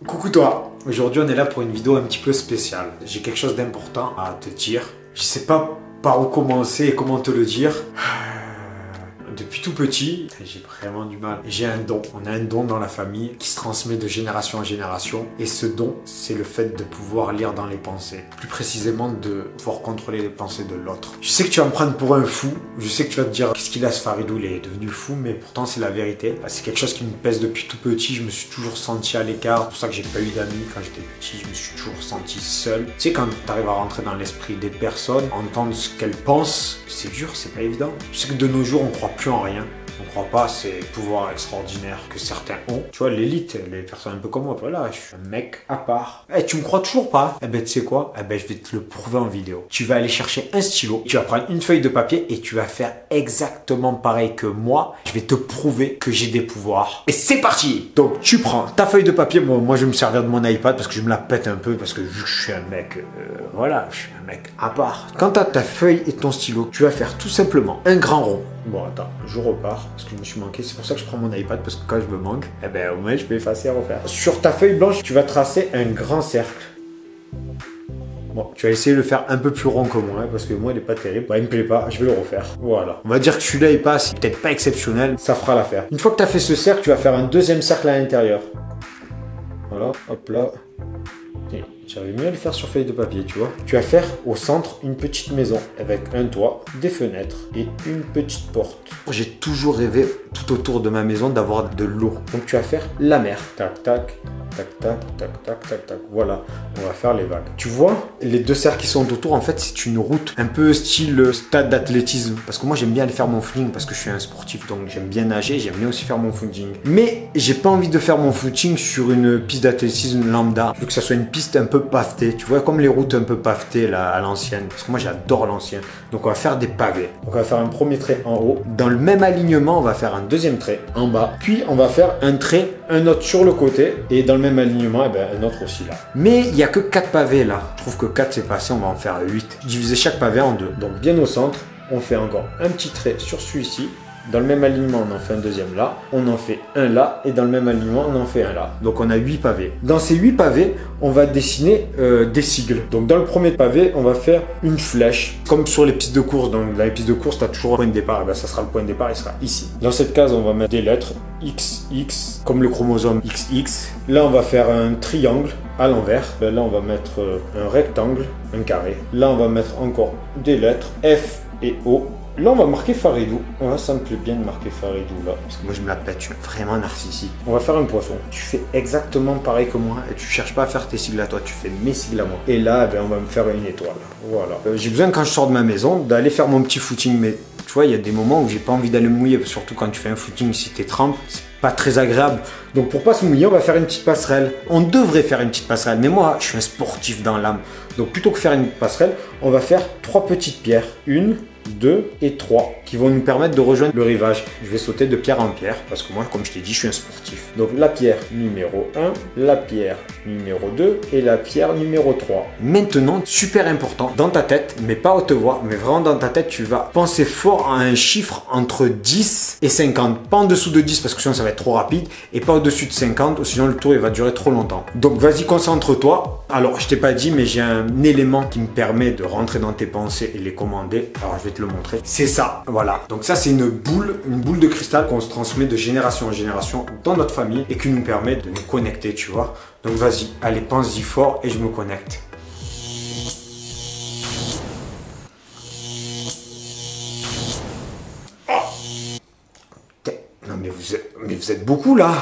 Coucou toi, aujourd'hui on est là pour une vidéo un petit peu spéciale. J'ai quelque chose d'important à te dire. Je sais pas par où commencer et comment te le dire. Depuis tout petit, j'ai vraiment du mal. J'ai un don. On a un don dans la famille qui se transmet de génération en génération. Et ce don, c'est le fait de pouvoir lire dans les pensées. Plus précisément, de pouvoir contrôler les pensées de l'autre. Je sais que tu vas me prendre pour un fou. Je sais que tu vas te dire, qu'est-ce qu'il a ce Faridou, il est devenu fou. Mais pourtant, c'est la vérité. C'est quelque chose qui me pèse depuis tout petit. Je me suis toujours senti à l'écart. C'est pour ça que j'ai pas eu d'amis quand j'étais petit. Je me suis toujours senti seul. Tu sais, quand tu arrives à rentrer dans l'esprit des personnes, entendre ce qu'elles pensent, c'est dur, c'est pas évident. Je sais que de nos jours, on croit plus en rien. On ne croit pas ces pouvoirs extraordinaires que certains ont. Tu vois, l'élite, les personnes un peu comme moi, voilà, je suis un mec à part. Eh, tu me crois toujours pas? Eh ben, tu sais quoi? Eh ben, je vais te le prouver en vidéo. Tu vas aller chercher un stylo, tu vas prendre une feuille de papier et tu vas faire exactement pareil que moi. Je vais te prouver que j'ai des pouvoirs. Et c'est parti! Donc, tu prends ta feuille de papier. Moi, je vais me servir de mon iPad parce que je me la pète un peu parce que vu que je suis un mec, voilà, je suis un mec à part. Quand tu as ta feuille et ton stylo, tu vas faire tout simplement un grand rond. Bon, attends, je repars parce que je me suis manqué. C'est pour ça que je prends mon iPad parce que quand je me manque, eh ben, au moins je peux effacer et refaire. Sur ta feuille blanche, tu vas tracer un grand cercle. Bon, tu vas essayer de le faire un peu plus rond que moi, hein, parce que moi, il n'est pas terrible. Bah, il me plaît pas, je vais le refaire. Voilà. On va dire que celui-là, il passe, peut-être pas exceptionnel, ça fera l'affaire. Une fois que tu as fait ce cercle, tu vas faire un deuxième cercle à l'intérieur. Voilà, hop là. J'avais mieux à le faire sur feuille de papier, tu vois. Tu vas faire au centre une petite maison avec un toit, des fenêtres et une petite porte. J'ai toujours rêvé tout autour de ma maison d'avoir de l'eau. Donc tu vas faire la mer. Tac, tac, tac, tac, tac, tac, tac, tac. Voilà, on va faire les vagues. Tu vois, les deux cercles qui sont autour, en fait, c'est une route un peu style stade d'athlétisme. Parce que moi, j'aime bien aller faire mon footing parce que je suis un sportif. Donc j'aime bien nager, j'aime bien aussi faire mon footing. Mais j'ai pas envie de faire mon footing sur une piste d'athlétisme lambda. Je veux que ça soit une piste un peu pavetée, tu vois, comme les routes un peu pavetées là à l'ancienne, parce que moi j'adore l'ancien. Donc on va faire des pavés. Donc on va faire un premier trait en haut. Dans le même alignement, on va faire un deuxième trait en bas. Puis on va faire un trait, un autre sur le côté. Et dans le même alignement, eh ben, un autre aussi là. Mais il n'y a que 4 pavés là. Je trouve que 4 c'est passé, on va en faire 8. Diviser chaque pavé en 2. Donc bien au centre, on fait encore un petit trait sur celui-ci. Dans le même alignement, on en fait un deuxième là, on en fait un là, et dans le même alignement, on en fait un là. Donc on a 8 pavés. Dans ces 8 pavés, on va dessiner des sigles. Donc dans le premier pavé, on va faire une flèche, comme sur les pistes de course. Dans les pistes de course, tu as toujours un point de départ. Et bien, ça sera le point de départ, il sera ici. Dans cette case, on va mettre des lettres XX, comme le chromosome XX. Là, on va faire un triangle à l'envers. Là, on va mettre un rectangle, un carré. Là, on va mettre encore des lettres F et O. Là, on va marquer Faridou. Ouais, ça me plaît bien de marquer Faridou là. Parce que moi, je me la pète, je suis vraiment narcissique. On va faire un poisson. Tu fais exactement pareil que moi et tu cherches pas à faire tes sigles à toi, tu fais mes sigles à moi. Et là, on va me faire une étoile. Voilà. J'ai besoin, quand je sors de ma maison, d'aller faire mon petit footing. Mais tu vois, il y a des moments où j'ai pas envie d'aller me mouiller. Surtout quand tu fais un footing, si t'es trempe, c'est pas très agréable. Donc pour pas se mouiller, on va faire une petite passerelle. On devrait faire une petite passerelle. Mais moi, je suis un sportif dans l'âme. Donc plutôt que faire une passerelle, on va faire 3 petites pierres. 1, 2 et 3 qui vont nous permettre de rejoindre le rivage. Je vais sauter de pierre en pierre parce que moi, comme je t'ai dit, je suis un sportif. Donc la pierre numéro 1, la pierre numéro 2 et la pierre numéro 3. Maintenant, super important, dans ta tête, mais pas à haute voix, mais vraiment dans ta tête, tu vas penser fort à un chiffre entre 10 et 50. Pas en dessous de 10 parce que sinon ça va être trop rapide et pas au-dessus de 50 sinon le tour il va durer trop longtemps. Donc vas-y, concentre-toi. Alors je t'ai pas dit mais j'ai un élément qui me permet de rentrer dans tes pensées et les commander. Alors je vais te le montrer. C'est ça, voilà. Donc ça c'est une boule de cristal qu'on se transmet de génération en génération dans notre famille et qui nous permet de nous connecter, tu vois. Donc vas-y, allez, pense-y fort et je me connecte. Oh, non mais vous êtes beaucoup là.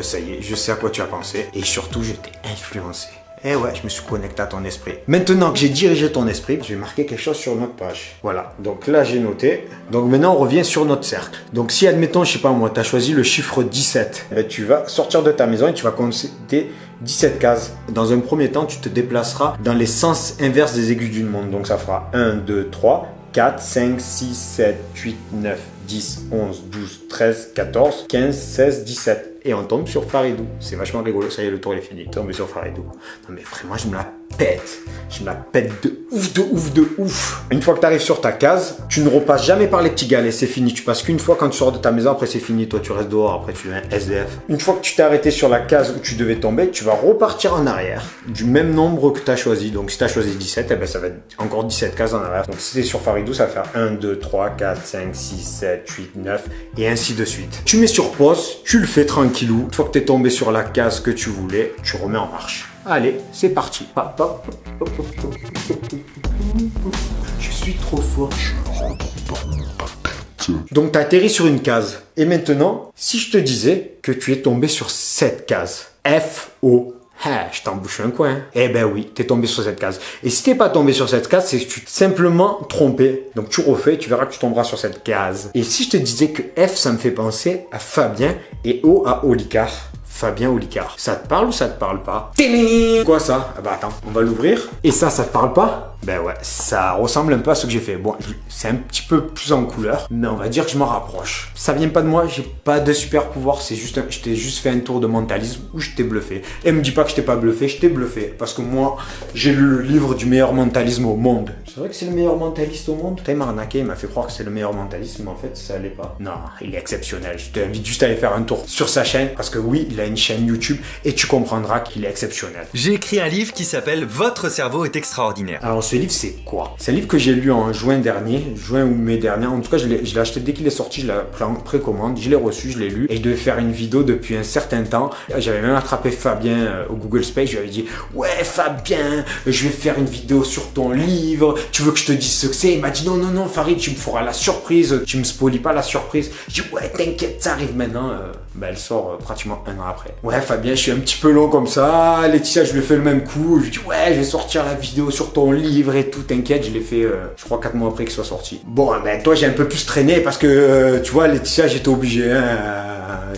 Ça y est, je sais à quoi tu as pensé et surtout je t'ai influencé. Eh ouais, je me suis connecté à ton esprit. Maintenant que j'ai dirigé ton esprit, je vais marquer quelque chose sur notre page. Voilà, donc là j'ai noté. Donc maintenant on revient sur notre cercle. Donc si admettons, je sais pas moi, tu as choisi le chiffre 17, eh bien, tu vas sortir de ta maison et tu vas compter 17 cases. Dans un premier temps, tu te déplaceras dans les sens inverses des aiguilles d'une montre. Donc ça fera 1, 2, 3, 4, 5, 6, 7, 8, 9, 10, 11, 12, 13, 14, 15, 16, 17. et on tombe sur Faridou. C'est vachement rigolo, ça y est, le tour est fini, tombe sur Faridou. Non mais vraiment, je me la pète. Je me la pète de ouf, de ouf, de ouf. Une fois que tu arrives sur ta case, tu ne repasses jamais par les petits galets, c'est fini. Tu passes qu'une fois quand tu sors de ta maison, après c'est fini. Toi, tu restes dehors, après tu deviens SDF. Une fois que tu t'es arrêté sur la case où tu devais tomber, tu vas repartir en arrière du même nombre que tu as choisi. Donc si tu as choisi 17, eh ben, ça va être encore 17 cases en arrière. Donc si c'est sur Faridou, ça va faire 1, 2, 3, 4, 5, 6, 7, 8, 9 et ainsi de suite. Tu mets sur pause, tu le fais tranquillou. Une fois que tu es tombé sur la case que tu voulais, tu remets en marche. Allez, c'est parti. Je suis trop fort. Donc tu atterris sur une case. Et maintenant, si je te disais que tu es tombé sur cette case, F-O, je t'embouche un coin. Eh ben oui, t'es tombé sur cette case. Et si t'es pas tombé sur cette case, c'est que tu t'es simplement trompé. Donc tu refais, tu verras que tu tomberas sur cette case. Et si je te disais que F, ça me fait penser à Fabien et O à Olicard. Fabien Olicard. Ça te parle ou ça te parle pas? Quoi ça? Ah bah attends, on va l'ouvrir. Et ça te parle pas? Ben ouais, ça ressemble un peu à ce que j'ai fait. Bon, c'est un petit peu plus en couleur, mais on va dire que je m'en rapproche. Ça vient pas de moi, j'ai pas de super pouvoir, c'est juste, je t'ai juste fait un tour de mentalisme où je t'ai bluffé. Et me dis pas que je t'ai pas bluffé, je t'ai bluffé. Parce que moi, j'ai lu le livre du meilleur mentalisme au monde. C'est vrai que c'est le meilleur mentaliste au monde? Il m'a arnaqué, il m'a fait croire que c'est le meilleur mentaliste, mais en fait, ça l'est pas. Non, il est exceptionnel. Je t'invite juste à aller faire un tour sur sa chaîne, parce que oui, il a une chaîne YouTube, et tu comprendras qu'il est exceptionnel. J'ai écrit un livre qui s'appelle Votre cerveau est extraordinaire. Alors, ce livre, c'est quoi? C'est un livre que j'ai lu en juin dernier, juin ou mai dernier. En tout cas, je l'ai acheté dès qu'il est sorti, je l'ai pris en précommande, je l'ai reçu, je l'ai lu et je devais faire une vidéo depuis un certain temps. J'avais même attrapé Fabien au Google Space, je lui avais dit ouais Fabien, je vais faire une vidéo sur ton livre, tu veux que je te dise ce que c'est? Il m'a dit non non non Farid, tu me feras la surprise, tu me spoilies pas la surprise. Je dis ouais t'inquiète, ça arrive maintenant. Elle sort pratiquement un an après. Ouais Fabien, je suis un petit peu long comme ça. Laetitia, je lui ai fait le même coup. Je lui ai dit ouais, je vais sortir la vidéo sur ton livre et tout. T'inquiète, je l'ai fait, je crois 4 mois après qu'il soit sorti. Bon, ben toi j'ai un peu plus traîné parce que tu vois Laetitia, j'étais obligé.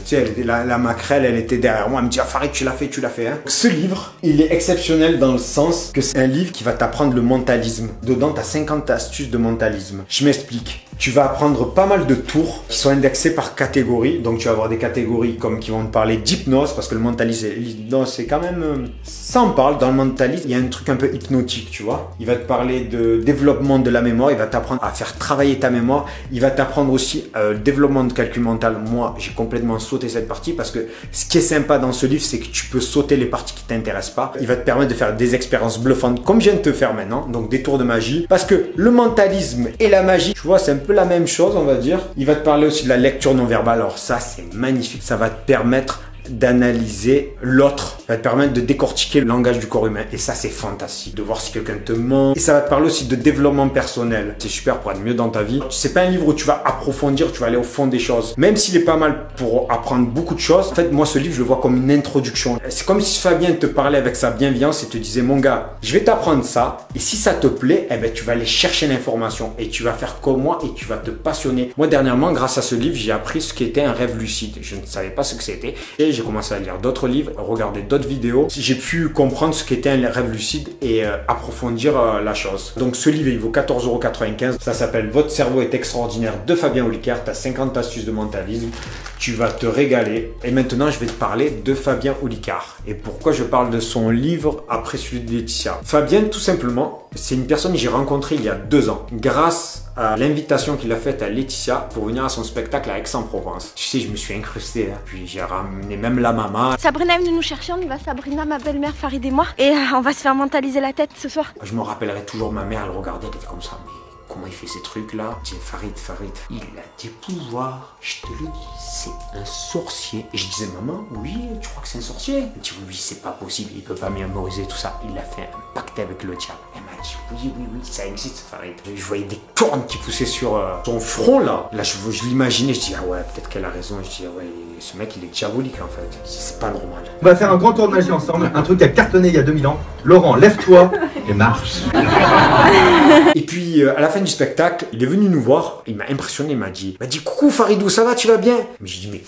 Tu sais, la maquerelle, elle était derrière moi. Elle me dit ah Farid, tu l'as fait. Hein. Ce livre, il est exceptionnel dans le sens que c'est un livre qui va t'apprendre le mentalisme. Dedans, t'as 50 astuces de mentalisme. Je m'explique. Tu vas apprendre pas mal de tours qui sont indexés par catégorie. Donc tu vas avoir des catégories comme qui vont te parler d'hypnose parce que le mentalisme, l'hypnose c'est quand même... Ça en parle, dans le mentalisme, il y a un truc un peu hypnotique, tu vois. Il va te parler de développement de la mémoire, il va t'apprendre à faire travailler ta mémoire. Il va t'apprendre aussi développement de calcul mental. Moi, j'ai complètement sauté cette partie parce que ce qui est sympa dans ce livre, c'est que tu peux sauter les parties qui t'intéressent pas. Il va te permettre de faire des expériences bluffantes comme je viens de te faire maintenant, donc des tours de magie. Parce que le mentalisme et la magie, tu vois, c'est un peu la même chose, on va dire. Il va te parler aussi de la lecture non verbale. Alors ça, c'est magnifique. Ça va te permettre d'analyser l'autre, ça va te permettre de décortiquer le langage du corps humain et ça c'est fantastique, de voir si quelqu'un te ment. Et ça va te parler aussi de développement personnel, c'est super pour être mieux dans ta vie. C'est pas un livre où tu vas approfondir, tu vas aller au fond des choses, même s'il est pas mal pour apprendre beaucoup de choses. En fait moi ce livre je le vois comme une introduction, c'est comme si Fabien te parlait avec sa bienveillance et te disait mon gars, je vais t'apprendre ça et si ça te plaît, eh ben, tu vas aller chercher l'information et tu vas faire comme moi et tu vas te passionner. Moi dernièrement grâce à ce livre j'ai appris ce qu'était un rêve lucide, je ne savais pas ce que c'était et j'ai commencé à lire d'autres livres, regarder d'autres vidéos. J'ai pu comprendre ce qu'était un rêve lucide et approfondir la chose. Donc ce livre il vaut 14,95 €. Ça s'appelle Votre cerveau est extraordinaire de Fabien Olicard. Tu as 50 astuces de mentalisme. Tu vas te régaler. Et maintenant je vais te parler de Fabien Olicard. Et pourquoi je parle de son livre après celui de Laetitia? Fabien tout simplement, c'est une personne que j'ai rencontrée il y a 2 ans grâce à l'invitation qu'il a faite à Laetitia pour venir à son spectacle à Aix-en-Provence. Tu sais, je me suis incrusté, hein. Puis j'ai ramené même la maman. Sabrina est venue nous chercher, on y va, Sabrina, ma belle-mère, Farid et moi. Et on va se faire mentaliser la tête ce soir. Je me rappellerai toujours ma mère, elle regardait, elle était comme ça, mais comment il fait ces trucs-là? Je dis Farid, il a des pouvoirs, je te le dis, c'est un sorcier. Et je disais maman, oui, tu crois que c'est un sorcier? Elle me dit oui, c'est pas possible, il peut pas mémoriser tout ça. Il a fait un pacte avec le diable. Elle m'a dit oui, ça existe Farid. Je voyais des cornes qui poussaient sur son front là. Là je l'imaginais, je dis ah ouais, peut-être qu'elle a raison. Je dis ah ouais, ce mec il est diabolique en fait. C'est pas normal. On va faire un grand tour de magie ensemble, un truc qui a cartonné il y a 2000 ans. Laurent, lève-toi et marche. Et puis à la fin du spectacle, il est venu nous voir, il m'a impressionné, il m'a dit coucou Faridou, ça va, tu vas bien? Mais j'ai dit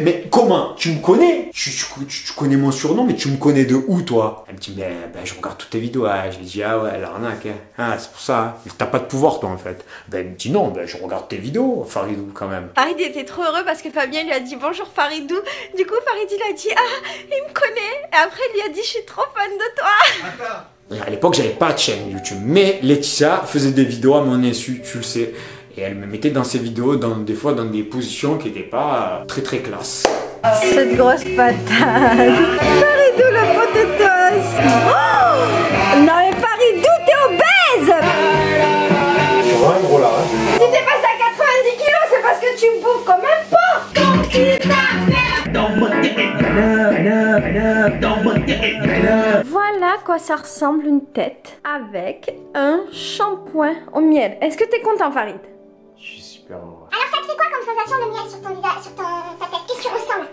mais comment? Tu me connais? Tu connais mon surnom, mais tu me connais de où toi? Elle me dit je regarde toutes tes vidéos. Ah, je lui dis ah ouais, l'arnaque, hein. Ah c'est pour ça, hein. T'as pas de pouvoir toi en fait. Elle me dit non, je regarde tes vidéos, Faridou quand même. Farid était trop heureux parce que Fabien lui a dit bonjour Faridou. Du coup Farid il a dit ah il me connaît. Et après il lui a dit je suis trop fan de toi. À l'époque, j'avais pas de chaîne YouTube, mais Laetitia faisait des vidéos à mon insu, tu le sais. Et elle me mettait dans ses vidéos, des fois dans des positions qui n'étaient pas très très classe. Cette grosse patate. Faridou le potatoes. Oh non mais Faridou t'es obèse. C'est vraiment gros là, hein. Si t'es passé à 90 kilos, c'est parce que tu bouffes comme un porc. Voilà à quoi ça ressemble une tête avec un shampoing au miel. Est-ce que t'es content Farid? Je suis super heureux. Alors ça te fait quoi comme sensation de miel sur ton visage, sur ta tête? Qu'est-ce que tu ressens là?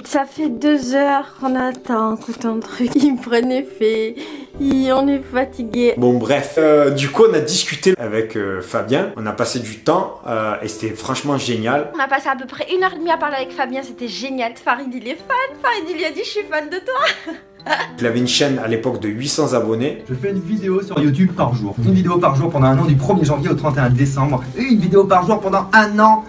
Ça fait 2 heures qu'on attend que ton truc il prenne effet. On est fatigué. Bon bref, du coup on a discuté avec Fabien, on a passé du temps et c'était franchement génial. On a passé à peu près 1h30 à parler avec Fabien, c'était génial. Farid il est fan, Farid il lui a dit je suis fan de toi. Il avait une chaîne à l'époque de 800 abonnés. Je fais une vidéo sur YouTube par jour. Une vidéo par jour pendant un an, du 1er janvier au 31 décembre. Et une vidéo par jour pendant un an.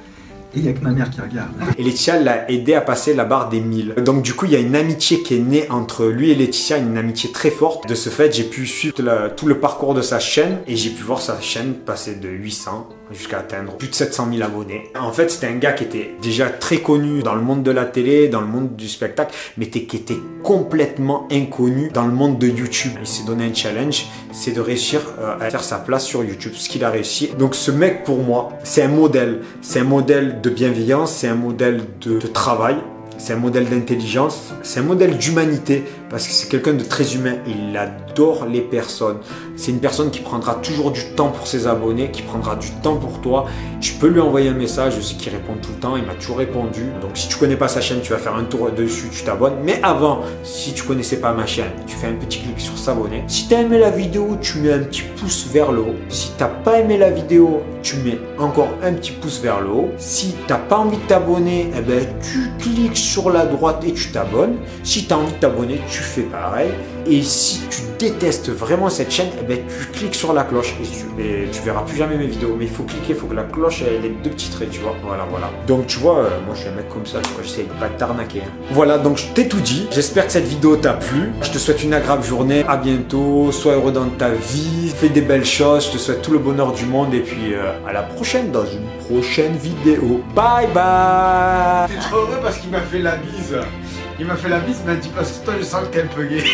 Et il n'y a que ma mère qui regarde. Et Laetitia l'a aidé à passer la barre des 1000. Donc du coup, il y a une amitié qui est née entre lui et Laetitia, une amitié très forte. De ce fait, j'ai pu suivre tout le parcours de sa chaîne et j'ai pu voir sa chaîne passer de 800 jusqu'à atteindre plus de 700 000 abonnés. En fait, c'était un gars qui était déjà très connu dans le monde de la télé, dans le monde du spectacle, mais qui était complètement inconnu dans le monde de YouTube. Il s'est donné un challenge, c'est de réussir à faire sa place sur YouTube, ce qu'il a réussi. Donc ce mec, pour moi, c'est un modèle de bienveillance, c'est un modèle de travail, c'est un modèle d'intelligence, c'est un modèle d'humanité parce que c'est quelqu'un de très humain et il adore les personnes. C'est une personne qui prendra toujours du temps pour ses abonnés, qui prendra du temps pour toi. Tu peux lui envoyer un message, je sais qu'il répond tout le temps, il m'a toujours répondu. Donc si tu connais pas sa chaîne, tu vas faire un tour dessus, tu t'abonnes. Mais avant, si tu connaissais pas ma chaîne, tu fais un petit clic sur s'abonner. Si tu as aimé la vidéo, tu mets un petit pouce vers le haut. Si tu n'as pas aimé la vidéo, tu mets encore un petit pouce vers le haut. Si tu n'as pas envie de t'abonner, eh ben, tu cliques sur la droite et tu t'abonnes. Si tu as envie de t'abonner, tu fais pareil. Et si tu détestes vraiment cette chaîne, eh ben, tu cliques sur la cloche et tu verras plus jamais mes vidéos. Mais il faut cliquer, il faut que la cloche ait les 2 petits traits, tu vois. Voilà. Donc tu vois, moi je suis un mec comme ça, tu vois, j'essaie de pas t'arnaquer. Hein. Voilà, donc je t'ai tout dit. J'espère que cette vidéo t'a plu. Je te souhaite une agréable journée. À bientôt. Sois heureux dans ta vie. Fais des belles choses. Je te souhaite tout le bonheur du monde. Et puis à la prochaine dans une prochaine vidéo. Bye bye. T'es trop heureux parce qu'il m'a fait la bise. Il m'a fait la bise, il m'a dit parce que toi je sens que t'es un peu gay.